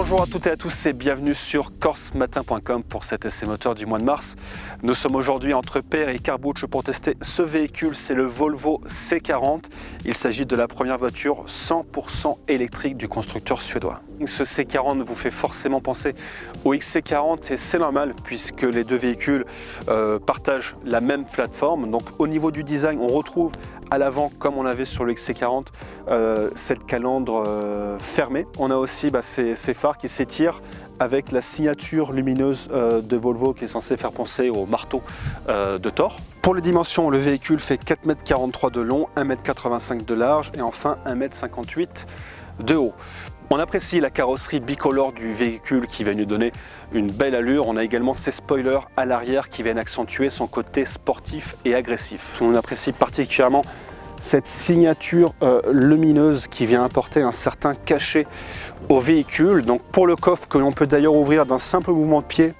Bonjour à toutes et à tous et bienvenue sur corsematin.com pour cet essai moteur du mois de mars. Nous sommes aujourd'hui entre Père et Carbuccio pour tester ce véhicule, c'est le Volvo C40. Il s'agit de la première voiture 100% électrique du constructeur suédois. Ce C40 vous fait forcément penser au XC40 et c'est normal puisque les deux véhicules partagent la même plateforme. Donc au niveau du design, on retrouve à l'avant, comme on avait sur le XC40, cette calandre fermée. On a aussi ces phares qui s'étirent avec la signature lumineuse de Volvo qui est censée faire penser au marteau de Thor. Pour les dimensions, le véhicule fait 4,43 m de long, 1,85 m de large et enfin 1,58 m de haut. On apprécie la carrosserie bicolore du véhicule qui va nous donner une belle allure. On a également ses spoilers à l'arrière qui viennent accentuer son côté sportif et agressif. On apprécie particulièrement cette signature lumineuse qui vient apporter un certain cachet au véhicule. Donc pour le coffre que l'on peut d'ailleurs ouvrir d'un simple mouvement de pied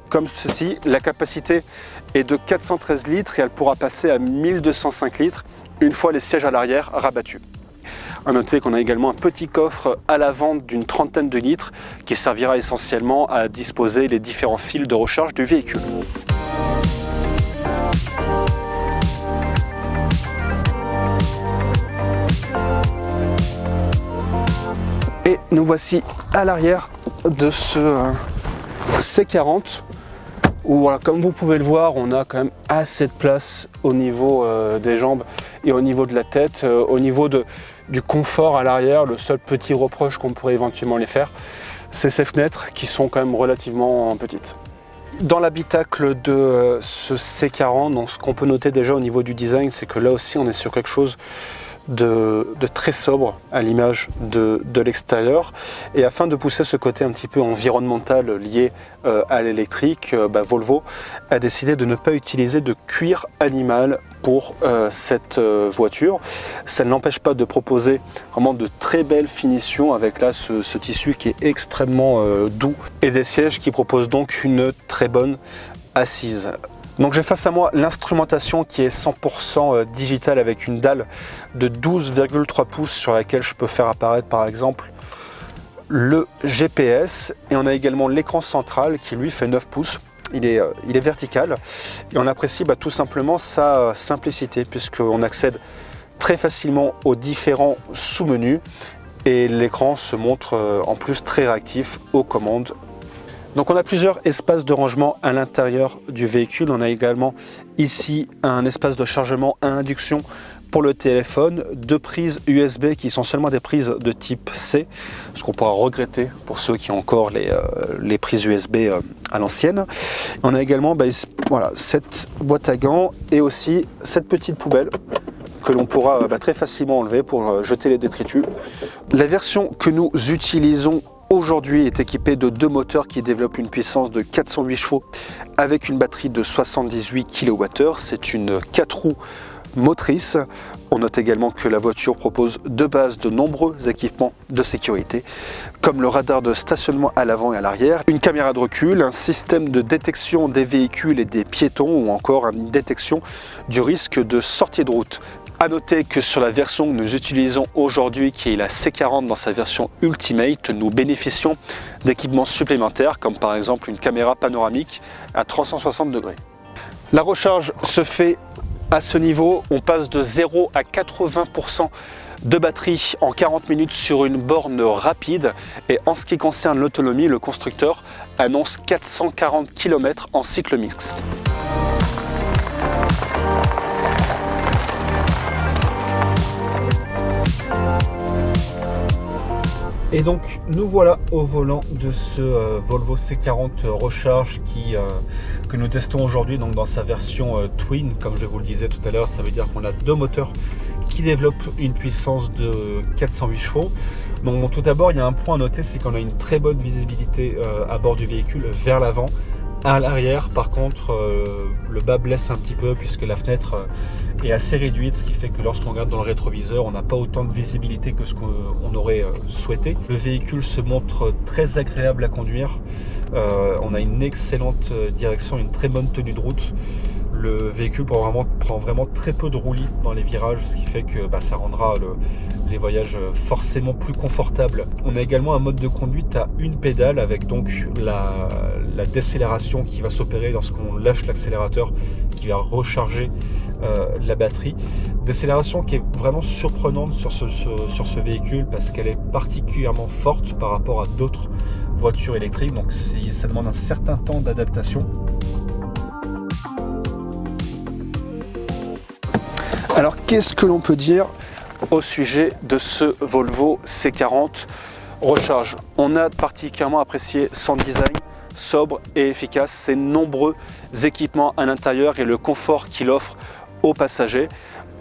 comme ceci, la capacité est de 413 litres et elle pourra passer à 1205 litres une fois les sièges à l'arrière rabattus. À noter qu'on a également un petit coffre à l'avant d'une trentaine de litres qui servira essentiellement à disposer les différents fils de recharge du véhicule. Et nous voici à l'arrière de ce C40 où, voilà, comme vous pouvez le voir, on a quand même assez de place au niveau des jambes et au niveau de la tête. Au niveau du confort à l'arrière, le seul petit reproche qu'on pourrait éventuellement les faire, c'est ces fenêtres qui sont quand même relativement petites. Dans l'habitacle de ce C40, donc ce qu'on peut noter déjà au niveau du design, c'est que là aussi on est sur quelque chose de très sobre à l'image de l'extérieur. Et afin de pousser ce côté un petit peu environnemental lié à l'électrique, Volvo a décidé de ne pas utiliser de cuir animal pour cette voiture. Ça ne l'empêche pas de proposer vraiment de très belles finitions avec là ce tissu qui est extrêmement doux et des sièges qui proposent donc une très bonne assise. Donc j'ai face à moi l'instrumentation qui est 100% digitale avec une dalle de 12,3 pouces sur laquelle je peux faire apparaître par exemple le GPS, et on a également l'écran central qui lui fait 9 pouces. Il est vertical et on apprécie tout simplement sa simplicité puisqu'on accède très facilement aux différents sous-menus et l'écran se montre en plus très réactif aux commandes. Donc on a plusieurs espaces de rangement à l'intérieur du véhicule. On a également ici un espace de chargement à induction pour le téléphone, deux prises USB qui sont seulement des prises de type C, ce qu'on pourra regretter pour ceux qui ont encore les prises USB à l'ancienne. On a également voilà, cette boîte à gants et aussi cette petite poubelle que l'on pourra très facilement enlever pour jeter les détritus. La version que nous utilisons aujourd'hui est équipée de deux moteurs qui développent une puissance de 408 chevaux avec une batterie de 78 kWh. C'est une 4 roues motrice. On note également que la voiture propose de base de nombreux équipements de sécurité comme le radar de stationnement à l'avant et à l'arrière, une caméra de recul, un système de détection des véhicules et des piétons ou encore une détection du risque de sortie de route. A noter que sur la version que nous utilisons aujourd'hui, qui est la C40 dans sa version Ultimate, nous bénéficions d'équipements supplémentaires comme par exemple une caméra panoramique à 360 degrés. La recharge se fait à ce niveau, on passe de 0 à 80% de batterie en 40 minutes sur une borne rapide, et en ce qui concerne l'autonomie, le constructeur annonce 440 km en cycle mixte. Et donc nous voilà au volant de ce Volvo C40 Recharge que nous testons aujourd'hui donc dans sa version Twin. Comme je vous le disais tout à l'heure, ça veut dire qu'on a deux moteurs qui développent une puissance de 408 chevaux. Donc tout d'abord, il y a un point à noter, c'est qu'on a une très bonne visibilité à bord du véhicule vers l'avant. À l'arrière, par contre, le bas blesse un petit peu puisque la fenêtre est assez réduite, ce qui fait que lorsqu'on regarde dans le rétroviseur, on n'a pas autant de visibilité que ce qu'on aurait souhaité. Le véhicule se montre très agréable à conduire. On a une excellente direction, une très bonne tenue de route. Le véhicule prend vraiment très peu de roulis dans les virages, ce qui fait que ça rendra les voyages forcément plus confortables. On a également un mode de conduite à une pédale avec donc la décélération qui va s'opérer lorsqu'on lâche l'accélérateur, qui va recharger la batterie. Décélération qui est vraiment surprenante sur ce véhicule parce qu'elle est particulièrement forte par rapport à d'autres voitures électriques, donc ça demande un certain temps d'adaptation. Alors qu'est-ce que l'on peut dire au sujet de ce Volvo C40 Recharge? On a particulièrement apprécié son design sobre et efficace, ses nombreux équipements à l'intérieur et le confort qu'il offre aux passagers.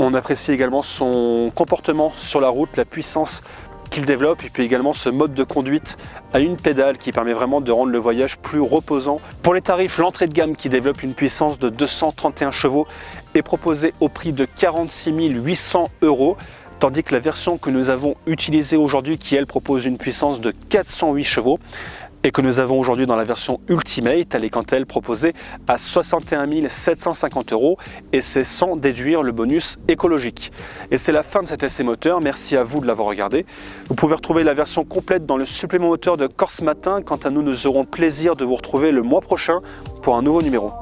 On apprécie également son comportement sur la route, la puissance qu'il développe et puis également ce mode de conduite à une pédale qui permet vraiment de rendre le voyage plus reposant. Pour les tarifs, l'entrée de gamme qui développe une puissance de 231 chevaux est proposée au prix de 46 800 €, tandis que la version que nous avons utilisée aujourd'hui qui elle propose une puissance de 408 chevaux et que nous avons aujourd'hui dans la version Ultimate, elle est quant à elle proposée à 61 750 € et c'est sans déduire le bonus écologique. Et c'est la fin de cet essai moteur, merci à vous de l'avoir regardé. Vous pouvez retrouver la version complète dans le supplément moteur de Corse Matin. Quant à nous, nous aurons le plaisir de vous retrouver le mois prochain pour un nouveau numéro.